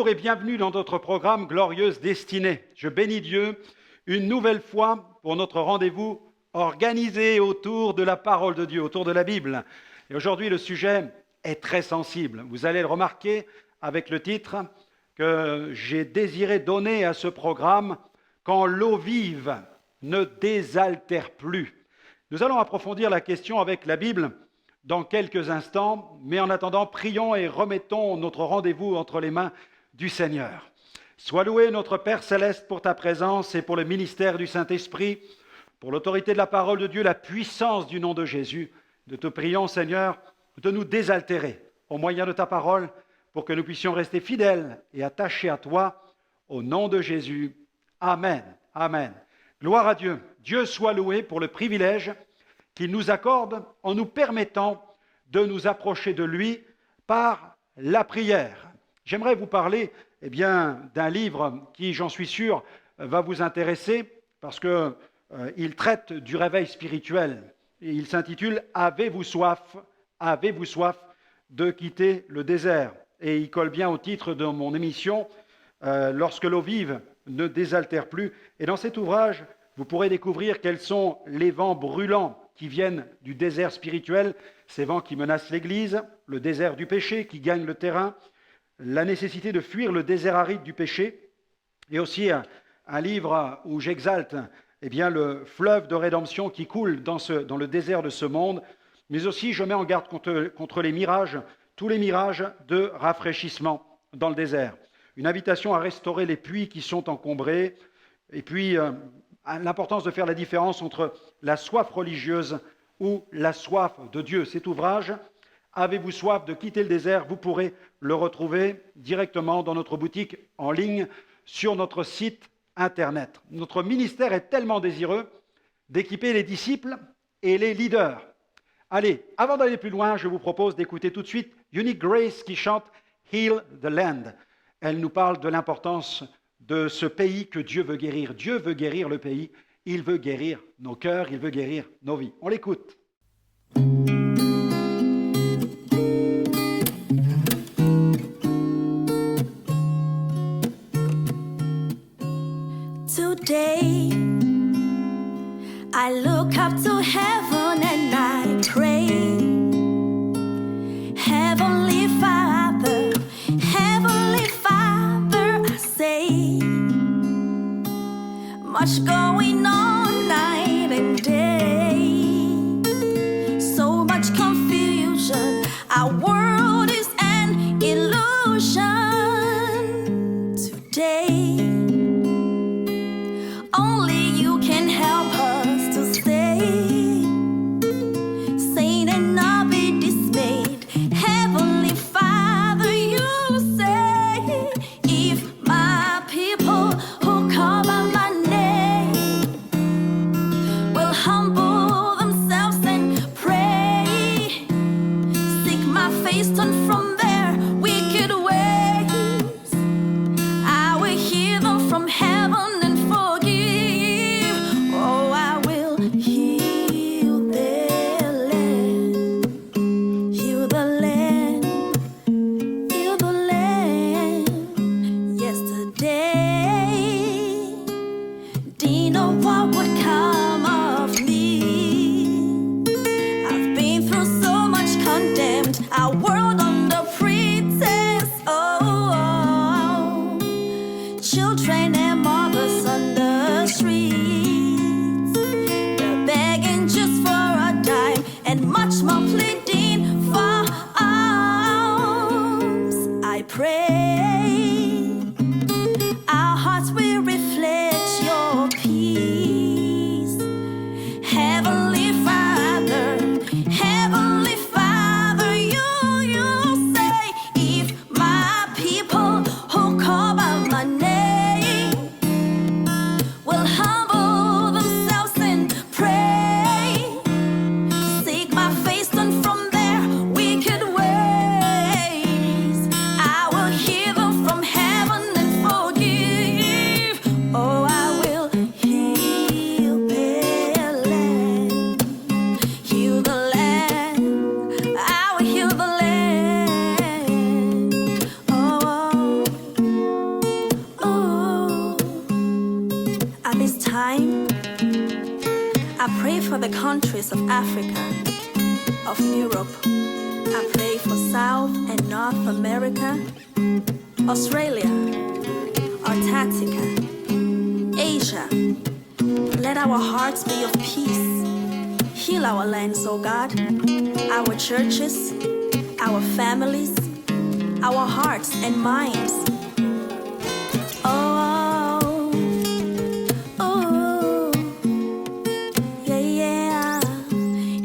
Bonjour et bienvenue dans notre programme Glorieuse Destinée. Je bénis Dieu une nouvelle fois pour notre rendez-vous organisé autour de la parole de Dieu, autour de la Bible. Et aujourd'hui, le sujet est très sensible. Vous allez le remarquer avec le titre que j'ai désiré donner à ce programme « Quand l'eau vive ne désaltère plus ». Nous allons approfondir la question avec la Bible dans quelques instants, mais en attendant, prions et remettons notre rendez-vous entre les mains du Seigneur. Sois loué notre Père Céleste pour ta présence et pour le ministère du Saint-Esprit, pour l'autorité de la parole de Dieu, la puissance du nom de Jésus. Nous te prions, Seigneur, de nous désaltérer au moyen de ta parole pour que nous puissions rester fidèles et attachés à toi, au nom de Jésus. Amen. Amen. Gloire à Dieu. Dieu soit loué pour le privilège qu'il nous accorde en nous permettant de nous approcher de lui par la prière. J'aimerais vous parler d'un livre qui, j'en suis sûr, va vous intéresser parce qu'il traite du réveil spirituel. Et il s'intitule « Avez-vous soif de quitter le désert ?» Et il colle bien au titre de mon émission « Lorsque l'eau vive ne désaltère plus ». Et dans cet ouvrage, vous pourrez découvrir quels sont les vents brûlants qui viennent du désert spirituel, ces vents qui menacent l'Église, le désert du péché qui gagne le terrain, la nécessité de fuir le désert aride du péché, et aussi un livre où j'exalte le fleuve de rédemption qui coule dans le désert de ce monde, mais aussi je mets en garde contre les mirages, tous les mirages de rafraîchissement dans le désert. Une invitation à restaurer les puits qui sont encombrés, et puis l'importance de faire la différence entre la soif religieuse ou la soif de Dieu. Cet ouvrage, Avez-vous soif de quitter le désert? Vous pourrez le retrouver directement dans notre boutique en ligne sur notre site Internet. Notre ministère est tellement désireux d'équiper les disciples et les leaders. Allez, avant d'aller plus loin, je vous propose d'écouter tout de suite Unique Grace qui chante « Heal the Land ». Elle nous parle de l'importance de ce pays que Dieu veut guérir. Dieu veut guérir le pays, il veut guérir nos cœurs, il veut guérir nos vies. On l'écoute. Today, I look up to heaven and I pray. Heavenly Father, I say, much going on night and day, so much confusion, our world is an illusion. Today, only you can help us to stay sane and not be dismayed. Heavenly Father, you say, if my people who call by my name will humble themselves and pray, seek my face, turn from their wicked ways, I will hear them from heaven and forgive. Oh, I will heal their land, heal the land, heal the land. Yesterday, didn't know what would come of me. I've been through so much condemned, our world under pretense. Oh, children and mothers on the streets, they're begging just for a dime and much more pleading for alms. I pray our hearts will reflect your peace. Heavenly Father, you say, if my people who call by my name will humble time, I pray for the countries of Africa, of Europe. I pray for South and North America, Australia, Antarctica, Asia. Let our hearts be of peace. Heal our lands, O God, our churches, our families, our hearts and minds. Oh, oh, yeah, yeah.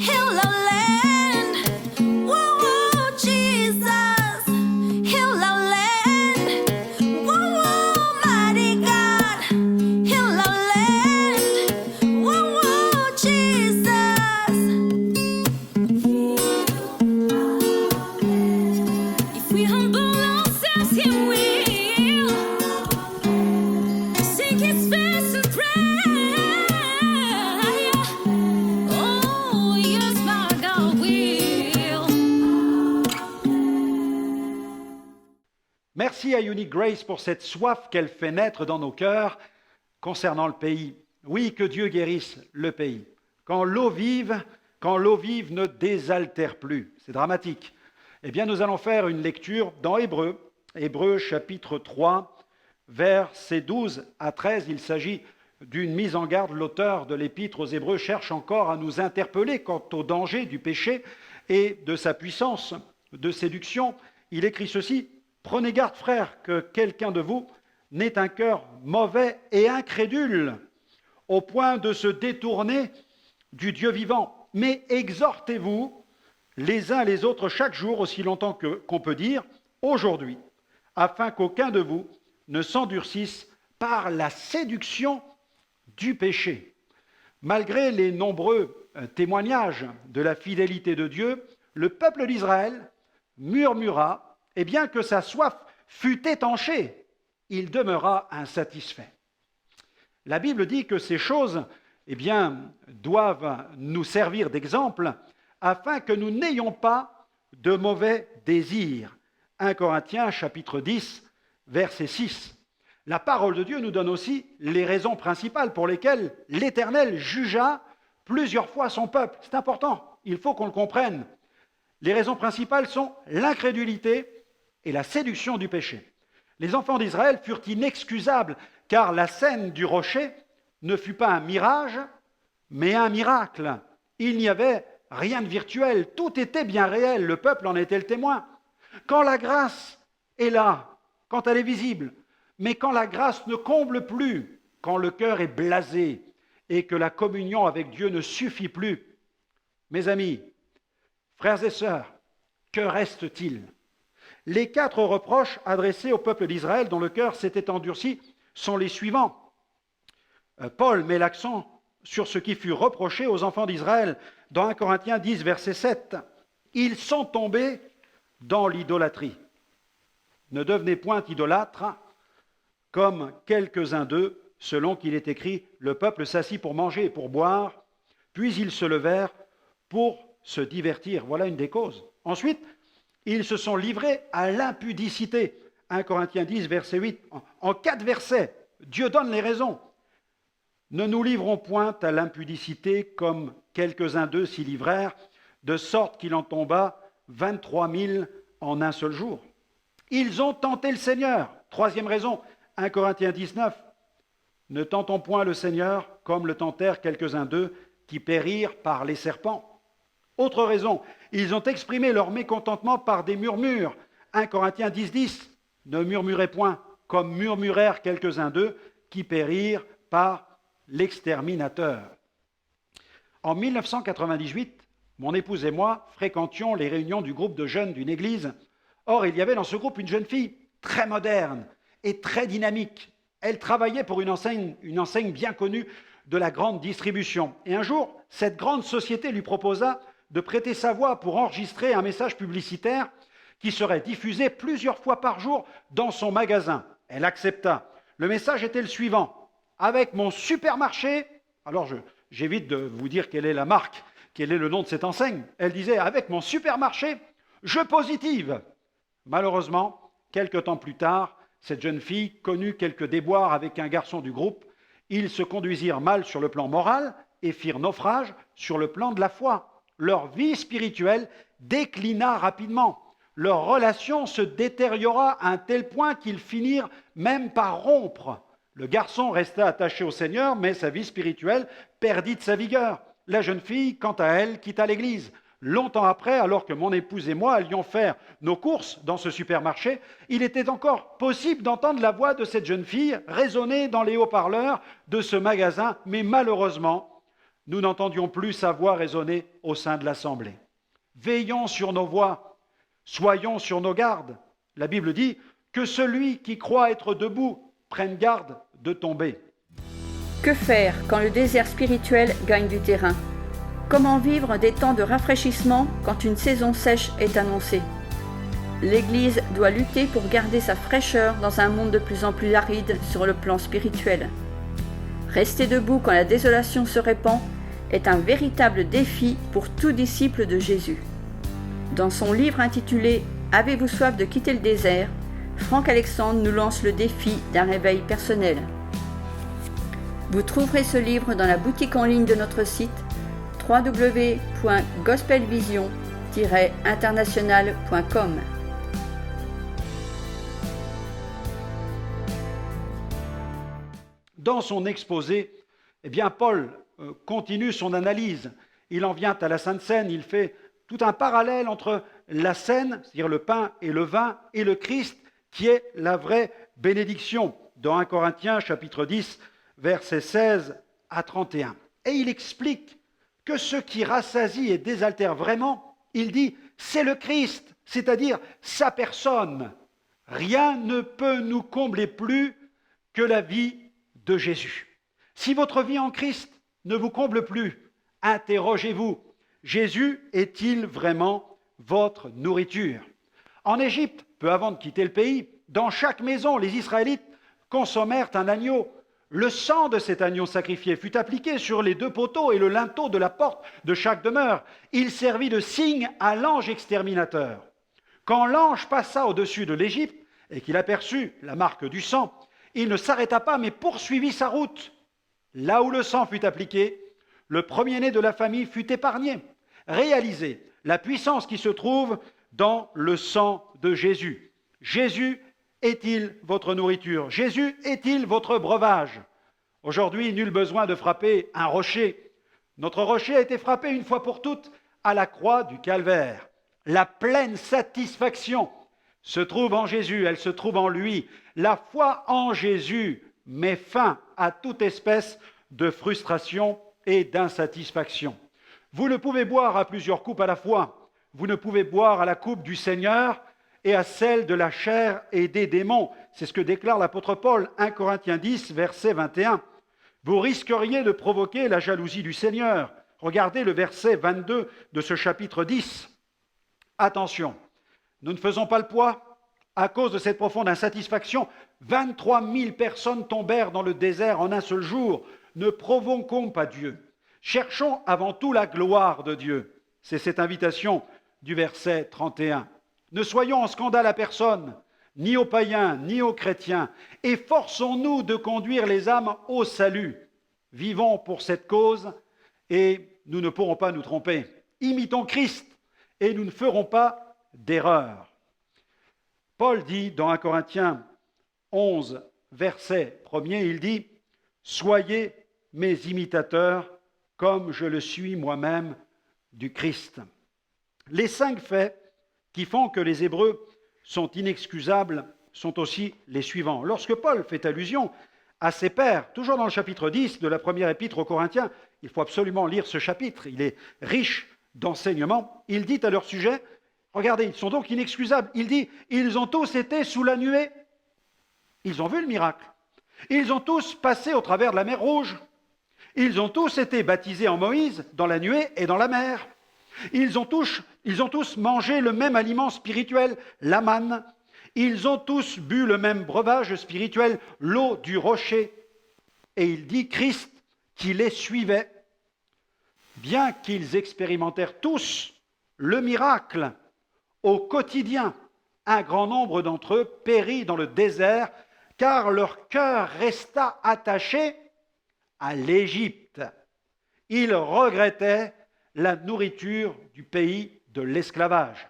Heal our land. Whoa, whoa, Jesus. Heal our land. Whoa, whoa, mighty God. Heal our land. Whoa, whoa, Jesus. If we humble ourselves, He will seek His face and pray. Oh, yes, my God will. Merci à Unique Grace pour cette soif qu'elle fait naître dans nos cœurs concernant le pays. Oui, que Dieu guérisse le pays. Quand l'eau vive ne désaltère plus. C'est dramatique. Eh bien, nous allons faire une lecture dans Hébreux, Hébreux chapitre 3, versets 12 à 13. Il s'agit d'une mise en garde. L'auteur de l'épître aux Hébreux cherche encore à nous interpeller quant au danger du péché et de sa puissance de séduction. Il écrit ceci: « Prenez garde, frères, que quelqu'un de vous n'ait un cœur mauvais et incrédule, au point de se détourner du Dieu vivant. Mais exhortez-vous les uns les autres chaque jour, aussi longtemps qu'on peut dire aujourd'hui, afin qu'aucun de vous ne s'endurcisse par la séduction du péché. » Malgré les nombreux témoignages de la fidélité de Dieu, le peuple d'Israël murmura, et bien que sa soif fût étanchée, il demeura insatisfait. La Bible dit que ces choses, doivent nous servir d'exemple afin que nous n'ayons pas de mauvais désirs. 1 Corinthiens chapitre 10, verset 6. La parole de Dieu nous donne aussi les raisons principales pour lesquelles l'Éternel jugea plusieurs fois son peuple. C'est important, il faut qu'on le comprenne. Les raisons principales sont l'incrédulité et la séduction du péché. Les enfants d'Israël furent inexcusables, car la scène du rocher ne fut pas un mirage, mais un miracle. Il n'y avait rien de virtuel, tout était bien réel, le peuple en était le témoin. Quand la grâce est là, quand elle est visible, mais quand la grâce ne comble plus, quand le cœur est blasé et que la communion avec Dieu ne suffit plus, mes amis, frères et sœurs, que reste-t-il? Les 4 reproches adressés au peuple d'Israël dont le cœur s'était endurci sont les suivants. Paul met l'accent sur ce qui fut reproché aux enfants d'Israël dans 1 Corinthiens 10, verset 7. Ils sont tombés dans l'idolâtrie. Ne devenez point idolâtres comme quelques-uns d'eux, selon qu'il est écrit, le peuple s'assit pour manger et pour boire, puis ils se levèrent pour se divertir. Voilà une des causes. Ensuite, ils se sont livrés à l'impudicité. 1 Corinthiens 10, verset 8. En 4 versets, Dieu donne les raisons. Ne nous livrons point à l'impudicité comme quelques-uns d'eux s'y livrèrent, de sorte qu'il en tomba 23 000 en un seul jour. Ils ont tenté le Seigneur. 3e raison, 1 Corinthiens 19. Ne tentons point le Seigneur comme le tentèrent quelques-uns d'eux qui périrent par les serpents. Autre raison, ils ont exprimé leur mécontentement par des murmures. 1 Corinthiens 10, 10. Ne murmurez point comme murmurèrent quelques-uns d'eux qui périrent par l'exterminateur. En 1998, mon épouse et moi fréquentions les réunions du groupe de jeunes d'une église. Or, il y avait dans ce groupe une jeune fille très moderne et très dynamique. Elle travaillait pour une enseigne bien connue de la grande distribution. Et un jour, cette grande société lui proposa de prêter sa voix pour enregistrer un message publicitaire qui serait diffusé plusieurs fois par jour dans son magasin. Elle accepta. Le message était le suivant. Avec mon supermarché, alors j'évite de vous dire quelle est la marque, quel est le nom de cette enseigne. Elle disait, avec mon supermarché, je positive. Malheureusement, quelque temps plus tard, cette jeune fille connut quelques déboires avec un garçon du groupe Ils se conduisirent mal sur le plan moral et firent naufrage sur le plan de la foi. Leur vie spirituelle déclina rapidement. Leur relation se détériora à un tel point qu'ils finirent même par rompre. Le garçon resta attaché au Seigneur, mais sa vie spirituelle perdit de sa vigueur. La jeune fille, quant à elle, quitta l'église. Longtemps après, alors que mon épouse et moi allions faire nos courses dans ce supermarché, il était encore possible d'entendre la voix de cette jeune fille résonner dans les haut-parleurs de ce magasin, mais malheureusement, nous n'entendions plus sa voix résonner au sein de l'assemblée. Veillons sur nos voies, soyons sur nos gardes. La Bible dit que celui qui croit être debout prenne garde de tomber. Que faire quand le désert spirituel gagne du terrain ? Comment vivre des temps de rafraîchissement quand une saison sèche est annoncée ? L'Église doit lutter pour garder sa fraîcheur dans un monde de plus en plus aride sur le plan spirituel. Rester debout quand la désolation se répand est un véritable défi pour tout disciple de Jésus. Dans son livre intitulé « Avez-vous soif de quitter le désert ?», Franck Alexandre nous lance le défi d'un réveil personnel. Vous trouverez ce livre dans la boutique en ligne de notre site www.gospelvision-international.com. Dans son exposé, Paul continue son analyse. Il en vient à la Sainte Seine, il fait tout un parallèle entre la Seine, c'est-à-dire le pain et le vin, et le Christ, qui est la vraie bénédiction, dans 1 Corinthiens chapitre 10, versets 16 à 31. Et il explique que ce qui rassasie et désaltère vraiment, il dit, c'est le Christ, c'est-à-dire sa personne. Rien ne peut nous combler plus que la vie de Jésus. Si votre vie en Christ ne vous comble plus, interrogez-vous, Jésus est-il vraiment votre nourriture ? En Égypte, peu avant de quitter le pays, dans chaque maison, les Israélites consommèrent un agneau. Le sang de cet agneau sacrifié fut appliqué sur les 2 poteaux et le linteau de la porte de chaque demeure. Il servit de signe à l'ange exterminateur. Quand l'ange passa au-dessus de l'Égypte et qu'il aperçut la marque du sang, il ne s'arrêta pas mais poursuivit sa route. Là où le sang fut appliqué, le premier-né de la famille fut épargné. Réalisez la puissance qui se trouve dans le sang de Jésus. Jésus est-il votre nourriture ? Jésus est-il votre breuvage ? Aujourd'hui, nul besoin de frapper un rocher. Notre rocher a été frappé une fois pour toutes à la croix du Calvaire. La pleine satisfaction se trouve en Jésus, elle se trouve en lui. La foi en Jésus met fin à toute espèce de frustration et d'insatisfaction. Vous ne pouvez boire à plusieurs coupes à la fois. Vous ne pouvez boire à la coupe du Seigneur et à celle de la chair et des démons. C'est ce que déclare l'apôtre Paul, 1 Corinthiens 10, verset 21. Vous risqueriez de provoquer la jalousie du Seigneur. Regardez le verset 22 de ce chapitre 10. Attention, nous ne faisons pas le poids. À cause de cette profonde insatisfaction, 23 000 personnes tombèrent dans le désert en un seul jour. Ne provoquons pas Dieu. Cherchons avant tout la gloire de Dieu. C'est cette invitation du verset 31. Ne soyons en scandale à personne, ni aux païens, ni aux chrétiens. Efforçons-nous de conduire les âmes au salut. Vivons pour cette cause et nous ne pourrons pas nous tromper. Imitons Christ et nous ne ferons pas d'erreur. Paul dit dans 1 Corinthiens 11, verset 1er, il dit « Soyez mes imitateurs comme je le suis moi-même du Christ. » Les 5 faits qui font que les Hébreux sont inexcusables sont aussi les suivants. Lorsque Paul fait allusion à ses pères, toujours dans le chapitre 10 de la première épître aux Corinthiens, il faut absolument lire ce chapitre, il est riche d'enseignements, il dit à leur sujet, regardez, ils sont donc inexcusables, il dit, ils ont tous été sous la nuée, ils ont vu le miracle, ils ont tous passé au travers de la mer Rouge, ils ont tous été baptisés en Moïse, dans la nuée et dans la mer. Ils ont tous mangé le même aliment spirituel, la manne. Ils ont tous bu le même breuvage spirituel, l'eau du rocher. Et il dit Christ qui les suivait. Bien qu'ils expérimentèrent tous le miracle au quotidien, un grand nombre d'entre eux périt dans le désert, car leur cœur resta attaché à l'Égypte. Il regrettait la nourriture du pays de l'esclavage.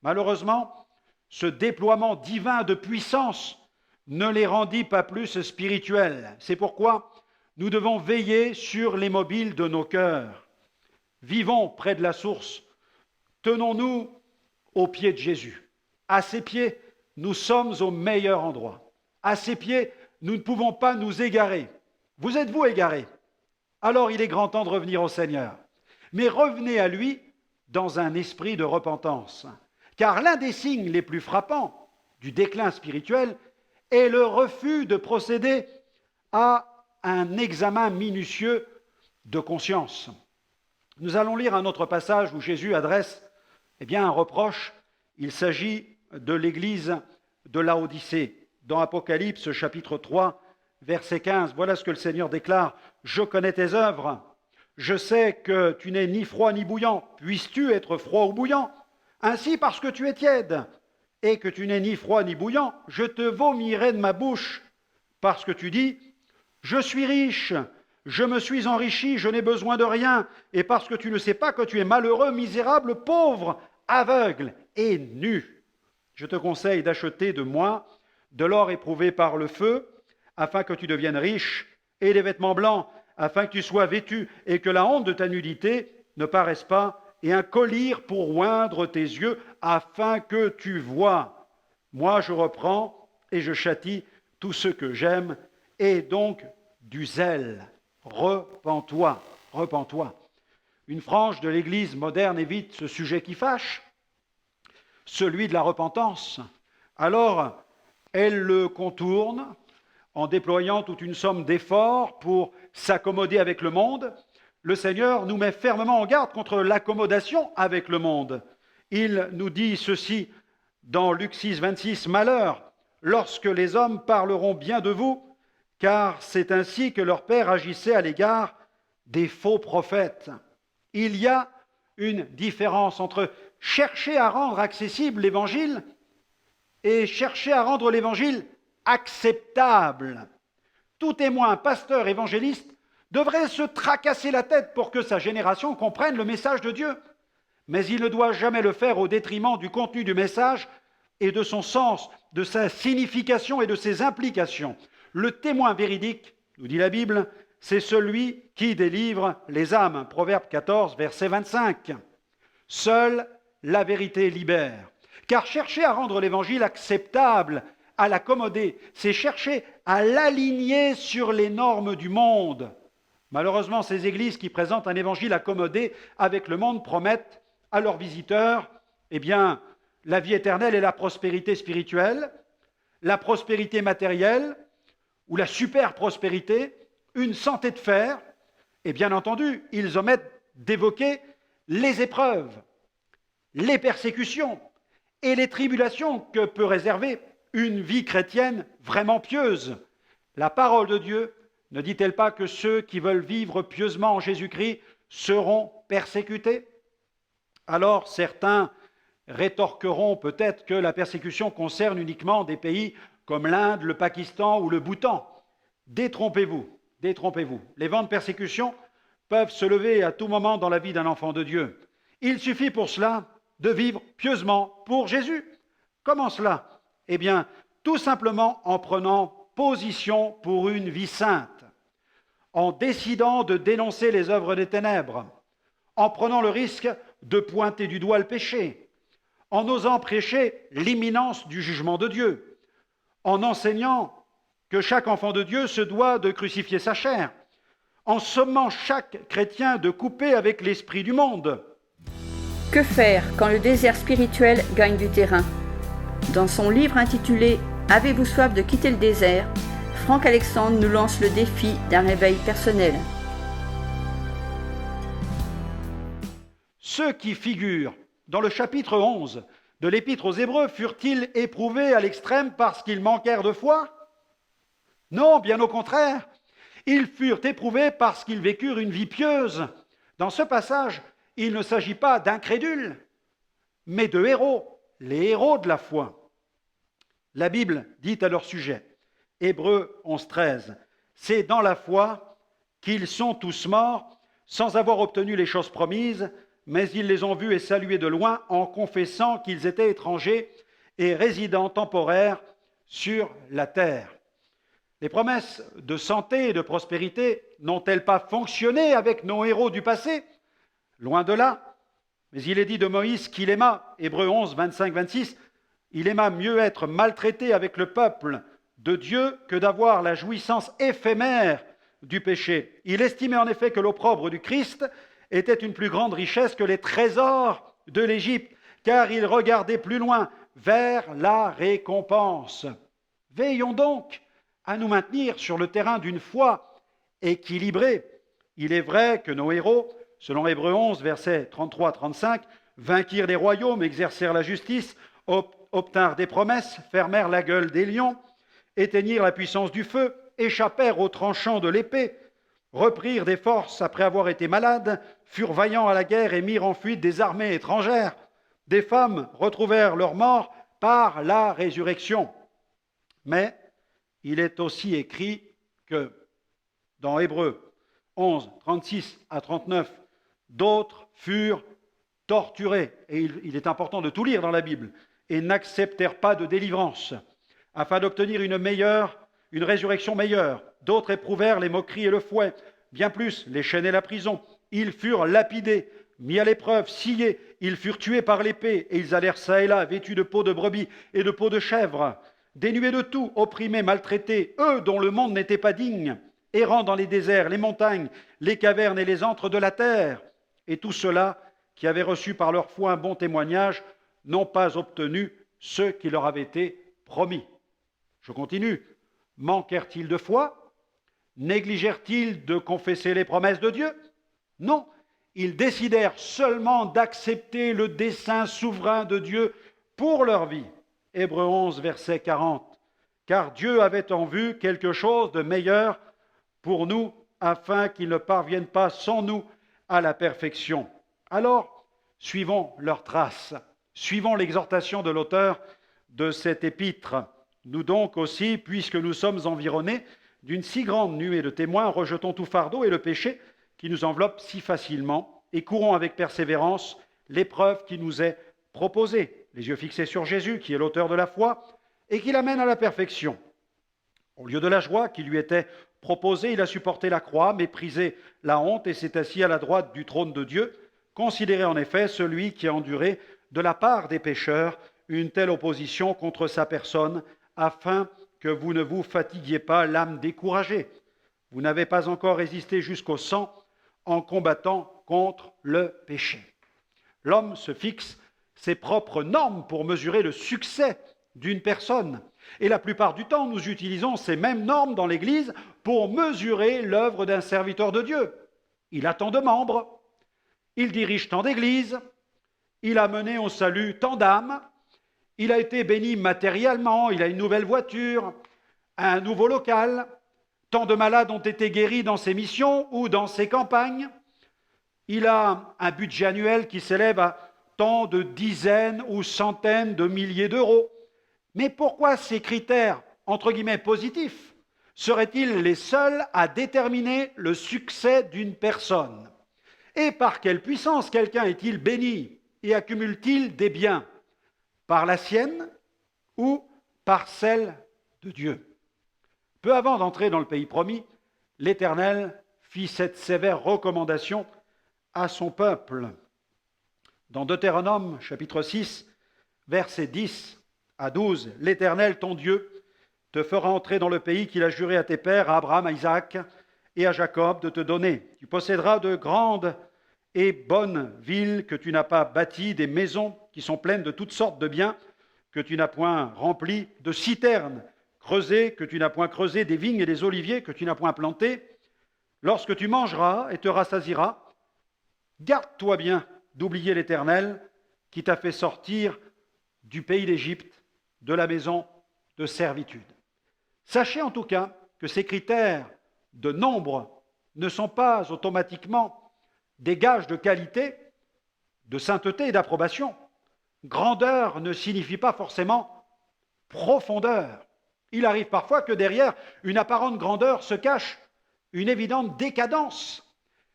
Malheureusement, ce déploiement divin de puissance ne les rendit pas plus spirituels. C'est pourquoi nous devons veiller sur les mobiles de nos cœurs. Vivons près de la source. Tenons-nous aux pieds de Jésus. À ses pieds, nous sommes au meilleur endroit. À ses pieds, nous ne pouvons pas nous égarer. Vous êtes-vous égarés? Alors il est grand temps de revenir au Seigneur. Mais revenez à lui dans un esprit de repentance. Car l'un des signes les plus frappants du déclin spirituel est le refus de procéder à un examen minutieux de conscience. Nous allons lire un autre passage où Jésus adresse un reproche. Il s'agit de l'église de Laodicée. Dans Apocalypse chapitre 3, verset 15, voilà ce que le Seigneur déclare. « Je connais tes œuvres. Je sais que tu n'es ni froid ni bouillant. Puisses-tu être froid ou bouillant? Ainsi, parce que tu es tiède et que tu n'es ni froid ni bouillant, je te vomirai de ma bouche. Parce que tu dis, je suis riche, je me suis enrichi, je n'ai besoin de rien. Et parce que tu ne sais pas que tu es malheureux, misérable, pauvre, aveugle et nu. Je te conseille d'acheter de moi de l'or éprouvé par le feu, afin que tu deviennes riche, et des vêtements blancs, afin que tu sois vêtu, et que la honte de ta nudité ne paraisse pas, et un collier pour oindre tes yeux, afin que tu vois. Moi, je reprends et je châtie tous ceux que j'aime, et donc du zèle. Repens-toi, repens-toi. Une frange de l'Église moderne évite ce sujet qui fâche, celui de la repentance. Alors, elle le contourne en déployant toute une somme d'efforts pour s'accommoder avec le monde. Le Seigneur nous met fermement en garde contre l'accommodation avec le monde. Il nous dit ceci dans Luc 6, 26, « Malheur, lorsque les hommes parleront bien de vous, car c'est ainsi que leur Père agissait à l'égard des faux prophètes. » Il y a une différence entre chercher à rendre accessible l'Évangile et chercher à rendre l'Évangile acceptable. Tout témoin, pasteur, évangéliste devrait se tracasser la tête pour que sa génération comprenne le message de Dieu. Mais il ne doit jamais le faire au détriment du contenu du message et de son sens, de sa signification et de ses implications. Le témoin véridique, nous dit la Bible, c'est celui qui délivre les âmes. Proverbe 14, verset 25. Seule la vérité libère. Car chercher à rendre l'Évangile acceptable, à l'accommoder, c'est chercher à l'aligner sur les normes du monde. Malheureusement, ces églises qui présentent un évangile accommodé avec le monde promettent à leurs visiteurs, la vie éternelle et la prospérité spirituelle, la prospérité matérielle ou la super prospérité, une santé de fer, et bien entendu, ils omettent d'évoquer les épreuves, les persécutions et les tribulations que peut réserver une vie chrétienne vraiment pieuse. La parole de Dieu ne dit-elle pas que ceux qui veulent vivre pieusement en Jésus-Christ seront persécutés? Alors certains rétorqueront peut-être que la persécution concerne uniquement des pays comme l'Inde, le Pakistan ou le Bhoutan. Détrompez-vous, détrompez-vous. Les vents de persécution peuvent se lever à tout moment dans la vie d'un enfant de Dieu. Il suffit pour cela de vivre pieusement pour Jésus. Comment cela? Tout simplement en prenant position pour une vie sainte, en décidant de dénoncer les œuvres des ténèbres, en prenant le risque de pointer du doigt le péché, en osant prêcher l'imminence du jugement de Dieu, en enseignant que chaque enfant de Dieu se doit de crucifier sa chair, en sommant chaque chrétien de couper avec l'esprit du monde. Que faire quand le désert spirituel gagne du terrain? Dans son livre intitulé « Avez-vous soif de quitter le désert ?», Franck Alexandre nous lance le défi d'un réveil personnel. Ceux qui figurent dans le chapitre 11 de l'Épître aux Hébreux furent-ils éprouvés à l'extrême parce qu'ils manquèrent de foi? Non, bien au contraire. Ils furent éprouvés parce qu'ils vécurent une vie pieuse. Dans ce passage, il ne s'agit pas d'incrédules, mais de héros, les héros de la foi. La Bible dit à leur sujet, Hébreux 11, 13, « C'est dans la foi qu'ils sont tous morts sans avoir obtenu les choses promises, mais ils les ont vus et salués de loin en confessant qu'ils étaient étrangers et résidents temporaires sur la terre. Les promesses de santé et de prospérité n'ont-elles pas fonctionné avec nos héros du passé? Loin de là. Mais il est dit de Moïse qu'il aima, Hébreux 11, 25-26, il aima mieux être maltraité avec le peuple de Dieu que d'avoir la jouissance éphémère du péché. Il estimait en effet que l'opprobre du Christ était une plus grande richesse que les trésors de l'Égypte, car il regardait plus loin, vers la récompense. Veillons donc à nous maintenir sur le terrain d'une foi équilibrée. Il est vrai que nos héros, selon Hébreux 11, versets 33-35, vainquirent des royaumes, exercèrent la justice, obtinrent des promesses, fermèrent la gueule des lions, éteignirent la puissance du feu, échappèrent aux tranchants de l'épée, reprirent des forces après avoir été malades, furent vaillants à la guerre et mirent en fuite des armées étrangères. Des femmes retrouvèrent leur mort par la résurrection. Mais il est aussi écrit que dans Hébreux 11, 36 à 39, d'autres furent torturés, et il est important de tout lire dans la Bible, et n'acceptèrent pas de délivrance, afin d'obtenir une résurrection meilleure. D'autres éprouvèrent les moqueries et le fouet, bien plus les chaînes et la prison. Ils furent lapidés, mis à l'épreuve, sciés, ils furent tués par l'épée, et ils allèrent çà et là, vêtus de peau de brebis et de peau de chèvre, dénués de tout, opprimés, maltraités, eux dont le monde n'était pas digne, errant dans les déserts, les montagnes, les cavernes et les antres de la terre. Et tous ceux-là, qui avaient reçu par leur foi un bon témoignage, n'ont pas obtenu ce qui leur avait été promis. Je continue. Manquèrent-ils de foi? Négligèrent-ils de confesser les promesses de Dieu? Non. Ils décidèrent seulement d'accepter le dessein souverain de Dieu pour leur vie. Hébreux 11, verset 40. Car Dieu avait en vue quelque chose de meilleur pour nous, afin qu'ils ne parviennent pas sans nous à la perfection. Alors, suivons leurs traces, suivons l'exhortation de l'auteur de cet épître. Nous donc aussi, puisque nous sommes environnés d'une si grande nuée de témoins, rejetons tout fardeau et le péché qui nous enveloppe si facilement, et courons avec persévérance l'épreuve qui nous est proposée, les yeux fixés sur Jésus, qui est l'auteur de la foi, et qui l'amène à la perfection. Au lieu de la joie qui lui était proposée, il a supporté la croix, méprisé la honte, et s'est assis à la droite du trône de Dieu. Considérez en effet celui qui a enduré de la part des pécheurs une telle opposition contre sa personne, afin que vous ne vous fatiguiez pas l'âme découragée. Vous n'avez pas encore résisté jusqu'au sang en combattant contre le péché. L'homme se fixe ses propres normes pour mesurer le succès d'une personne. Et la plupart du temps, nous utilisons ces mêmes normes dans l'Église pour mesurer l'œuvre d'un serviteur de Dieu. Il a tant de membres, il dirige tant d'églises, il a mené au salut tant d'âmes, il a été béni matériellement, il a une nouvelle voiture, un nouveau local, tant de malades ont été guéris dans ses missions ou dans ses campagnes, il a un budget annuel qui s'élève à tant de dizaines ou centaines de milliers d'euros. Mais pourquoi ces critères, entre guillemets, positifs, seraient-ils les seuls à déterminer le succès d'une personne? Et par quelle puissance quelqu'un est-il béni et accumule-t-il des biens? Par la sienne ou par celle de Dieu? Peu avant d'entrer dans le pays promis, l'Éternel fit cette sévère recommandation à son peuple. Dans Deutéronome, chapitre 6, versets 10 à 12, l'Éternel, ton Dieu, te fera entrer dans le pays qu'il a juré à tes pères, à Abraham, à Isaac et à Jacob de te donner. Tu posséderas de grandes et bonnes villes que tu n'as pas bâties, des maisons qui sont pleines de toutes sortes de biens que tu n'as point remplies, de citernes creusées que tu n'as point creusées, des vignes et des oliviers que tu n'as point plantés. Lorsque tu mangeras et te rassasieras, garde-toi bien d'oublier l'Éternel qui t'a fait sortir du pays d'Égypte, de la maison de servitude. Sachez en tout cas que ces critères de nombre ne sont pas automatiquement des gages de qualité, de sainteté et d'approbation. Grandeur ne signifie pas forcément profondeur. Il arrive parfois que derrière une apparente grandeur se cache une évidente décadence.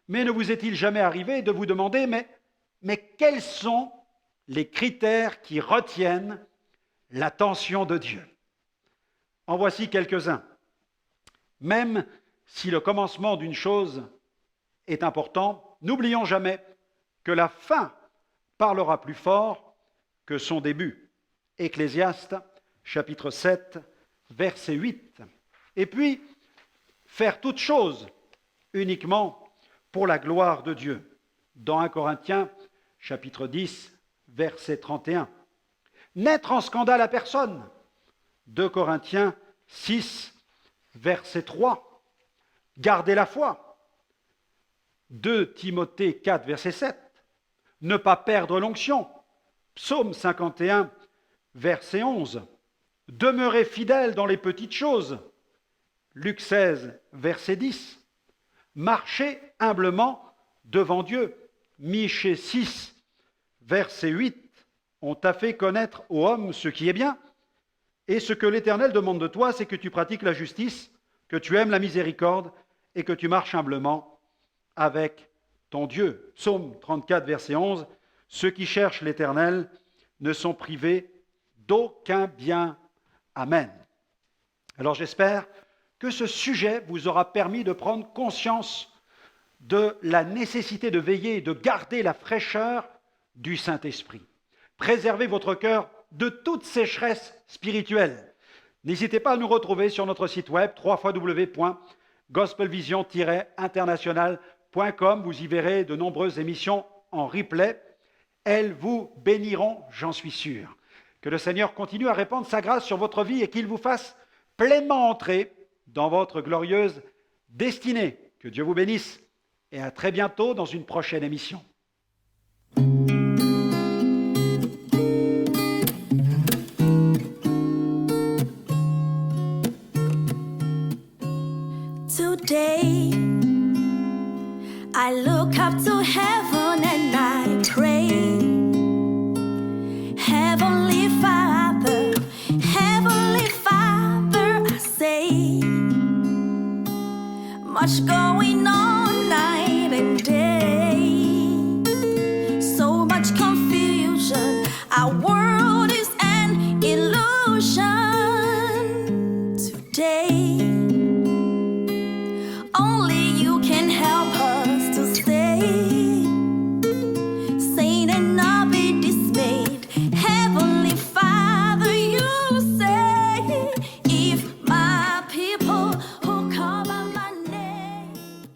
Mais ne vous est-il jamais arrivé de vous demander, mais quels sont les critères qui retiennent l'attention de Dieu? En voici quelques-uns. Même si le commencement d'une chose est important, n'oublions jamais que la fin parlera plus fort que son début. Ecclésiaste, chapitre 7, verset 8. Et puis, faire toute chose uniquement pour la gloire de Dieu. Dans 1 Corinthiens, chapitre 10, verset 31. N'être en scandale à personne. 2 Corinthiens 6, verset 3. Garder la foi. 2 Timothée 4, verset 7. Ne pas perdre l'onction. Psaume 51, verset 11. Demeurer fidèle dans les petites choses. Luc 16, verset 10. Marcher humblement devant Dieu. Michée 6, verset 8. On t'a fait connaître aux hommes ce qui est bien. Et ce que l'Éternel demande de toi, c'est que tu pratiques la justice, que tu aimes la miséricorde et que tu marches humblement avec ton Dieu. Psaume 34, verset 11. Ceux qui cherchent l'Éternel ne sont privés d'aucun bien. Amen. Alors j'espère que ce sujet vous aura permis de prendre conscience de la nécessité de veiller et de garder la fraîcheur du Saint-Esprit. Préservez votre cœur de toute sécheresse spirituelle. N'hésitez pas à nous retrouver sur notre site web www.gospelvision-international.com. Vous y verrez de nombreuses émissions en replay. Elles vous béniront, j'en suis sûr. Que le Seigneur continue à répandre sa grâce sur votre vie et qu'il vous fasse pleinement entrer dans votre glorieuse destinée. Que Dieu vous bénisse et à très bientôt dans une prochaine émission. Today, I look up to heaven and I pray. Heavenly Father, I say, much going on night and day, so much confusion, our world is an illusion. Today, only you can help us to stay sane and not be dismayed. Heavenly Father, you say, if my people who call by my name.